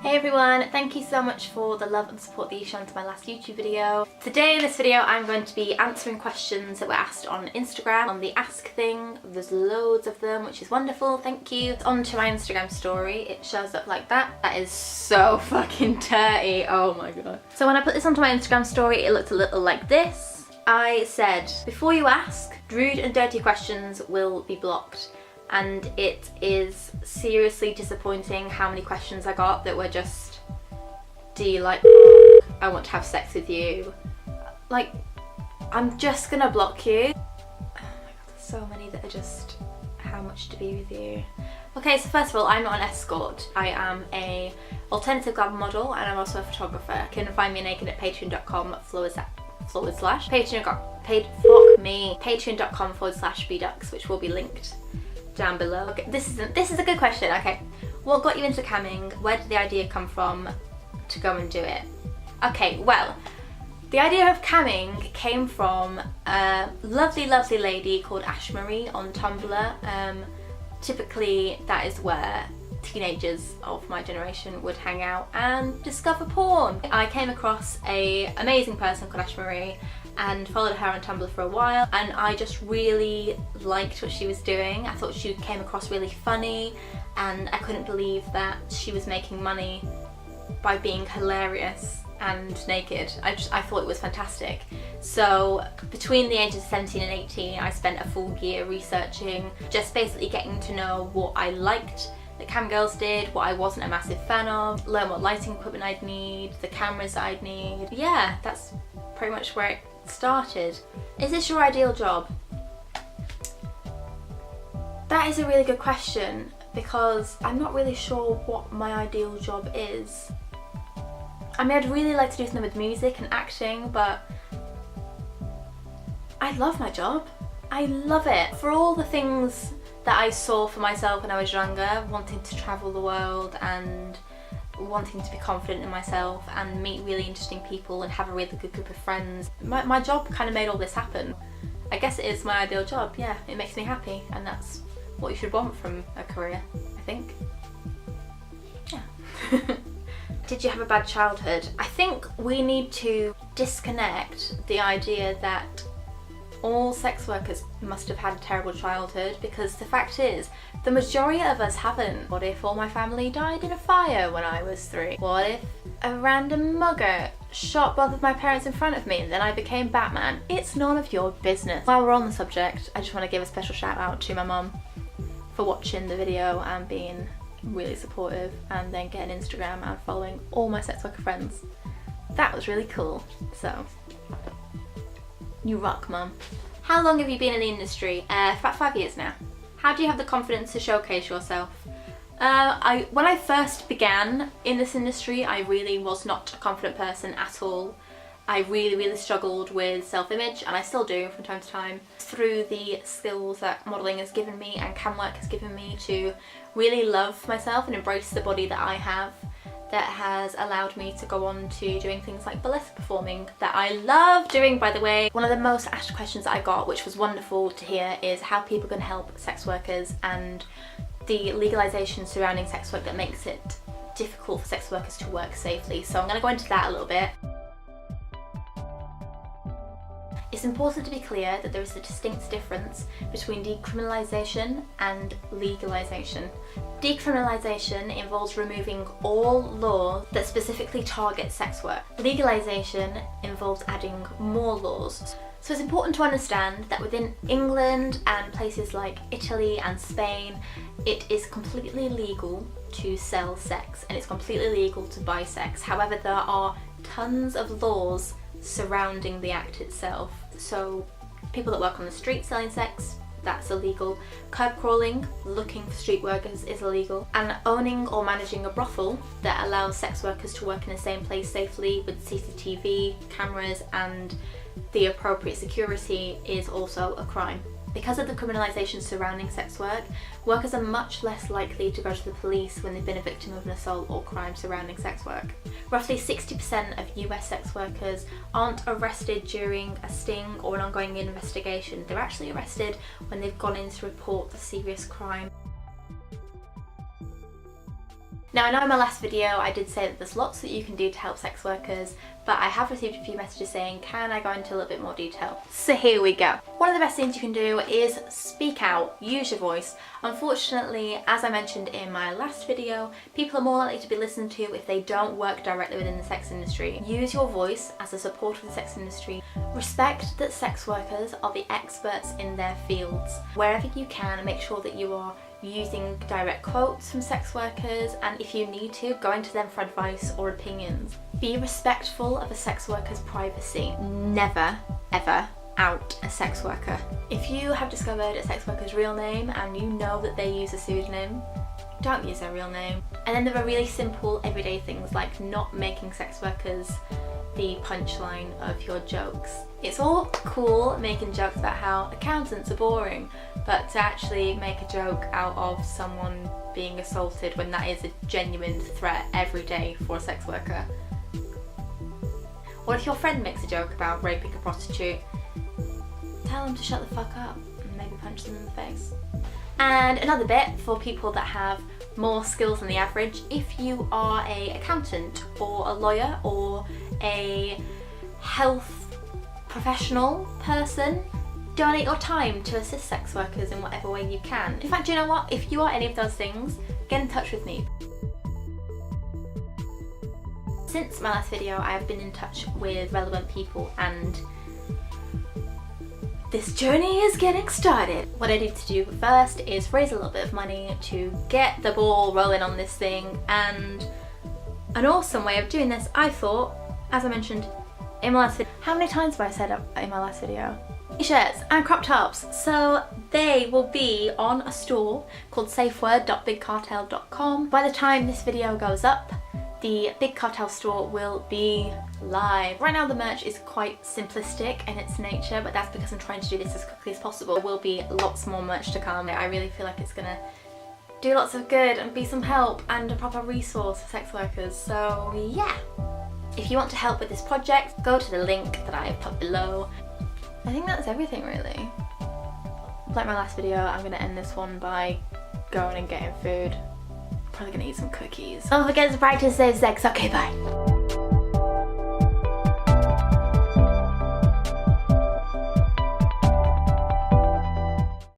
Hey everyone, thank you so much for the love and support that you've shown to my last YouTube video. Today in this video I'm going to be answering questions that were asked on Instagram, on the ask thing. There's loads of them, which is wonderful, thank you. It's onto my Instagram story, it shows up like that. That is so fucking dirty, oh my god. So when I put this onto my Instagram story, it looked a little like this. I said, before you ask, rude and dirty questions will be blocked. And it is seriously disappointing how many questions I got that were just, do you like I want to have sex with you? Like, I'm just gonna block you. Oh my god, there's so many that are just, how much to be with you? Okay, so first of all, I'm not an escort. I am a alternative glamour model and I'm also a photographer. You can find me naked at patreon.com/BeaDux, which will be linked down below. Okay, this is a good question. Okay, what got you into camming? Where did the idea come from to go and do it? Okay, well, the idea of camming came from a lovely lady called Ashmarie on Tumblr. Typically that is where teenagers of my generation would hang out and discover porn. I came across an amazing person called Ashmarie and followed her on Tumblr for a while, and I just really liked what she was doing. I thought she came across really funny and I couldn't believe that she was making money by being hilarious and naked. I thought it was fantastic. So between the ages of 17 and 18 I spent a full year researching, just basically getting to know what I liked that cam girls did, what I wasn't a massive fan of, learn what lighting equipment I'd need, the cameras that I'd need. Yeah, that's pretty much where it started. Is this your ideal job? That is a really good question because I'm not really sure what my ideal job is. I mean, I'd really like to do something with music and acting, but I love my job. I love it. For all the things that I saw for myself when I was younger, wanting to travel the world and wanting to be confident in myself and meet really interesting people and have a really good group of friends, my job kind of made all this happen. I guess it is my ideal job, yeah. It makes me happy and that's what you should want from a career, I think. Yeah. Did you have a bad childhood? I think we need to disconnect the idea that all sex workers must have had a terrible childhood, because the fact is, the majority of us haven't. What if all my family died in a fire when I was 3? What if a random mugger shot both of my parents in front of me and then I became Batman? It's none of your business. While we're on the subject, I just want to give a special shout out to my mum for watching the video and being really supportive and then getting Instagram and following all my sex worker friends. That was really cool, so you rock, mum. How long have you been in the industry? For about 5 years now. How do you have the confidence to showcase yourself? When I first began in this industry, I really was not a confident person at all. I really struggled with self-image, and I still do from time to time. Through the skills that modelling has given me and cam work has given me to really love myself and embrace the body that I have, that has allowed me to go on to doing things like burlesque performing, that I love doing, by the way. One of the most asked questions that I got, which was wonderful to hear, is how people can help sex workers and the legalisation surrounding sex work that makes it difficult for sex workers to work safely. So I'm going to go into that a little bit. It's important to be clear that there is a distinct difference between decriminalisation and legalisation. Decriminalisation involves removing all laws that specifically target sex work. Legalisation involves adding more laws. So it's important to understand that within England and places like Italy and Spain, it is completely legal to sell sex and it's completely legal to buy sex. However, there are tons of laws surrounding the act itself. So people that work on the street selling sex, that's illegal. Curb crawling, looking for street workers, is illegal. And owning or managing a brothel that allows sex workers to work in the same place safely with CCTV cameras and the appropriate security is also a crime. Because of the criminalisation surrounding sex work, workers are much less likely to go to the police when they've been a victim of an assault or crime surrounding sex work. Roughly 60% of US sex workers aren't arrested during a sting or an ongoing investigation. They're actually arrested when they've gone in to report a serious crime. Now, I know in my last video I did say that there's lots that you can do to help sex workers, but I have received a few messages saying, can I go into a little bit more detail? So here we go. One of the best things you can do is speak out, use your voice. Unfortunately, as I mentioned in my last video, people are more likely to be listened to if they don't work directly within the sex industry. Use your voice as a support of the sex industry. Respect that sex workers are the experts in their fields. Wherever you can, make sure that you are using direct quotes from sex workers, and if you need to, going to them for advice or opinions. Be respectful of a sex worker's privacy. Never, ever out a sex worker. If you have discovered a sex worker's real name and you know that they use a pseudonym, don't use their real name. And then there are really simple everyday things like not making sex workers the punchline of your jokes. It's all cool making jokes about how accountants are boring, but to actually make a joke out of someone being assaulted when that is a genuine threat every day for a sex worker. Or if your friend makes a joke about raping a prostitute, tell them to shut the fuck up and maybe punch them in the face. And another bit for people that have more skills than the average, if you are an accountant or a lawyer or a health professional person, donate your time to assist sex workers in whatever way you can. In fact, you know what? If you are any of those things, get in touch with me. Since my last video, I have been in touch with relevant people and this journey is getting started. What I need to do first is raise a little bit of money to get the ball rolling on this thing, and an awesome way of doing this, I thought, as I mentioned in my last video. How many times have I said in my last video? T-shirts and crop tops. So they will be on a store called safeword.bigcartel.com. By the time this video goes up, the Big Cartel store will be live. Right now the merch is quite simplistic in its nature, but that's because I'm trying to do this as quickly as possible. There will be lots more merch to come. I really feel like it's gonna do lots of good and be some help and a proper resource for sex workers. So yeah, if you want to help with this project, go to the link that I have put below. I think that's everything really. Like my last video, I'm gonna end this one by going and getting food. Probably gonna eat some cookies. Don't forget to practice safe sex. Okay, bye.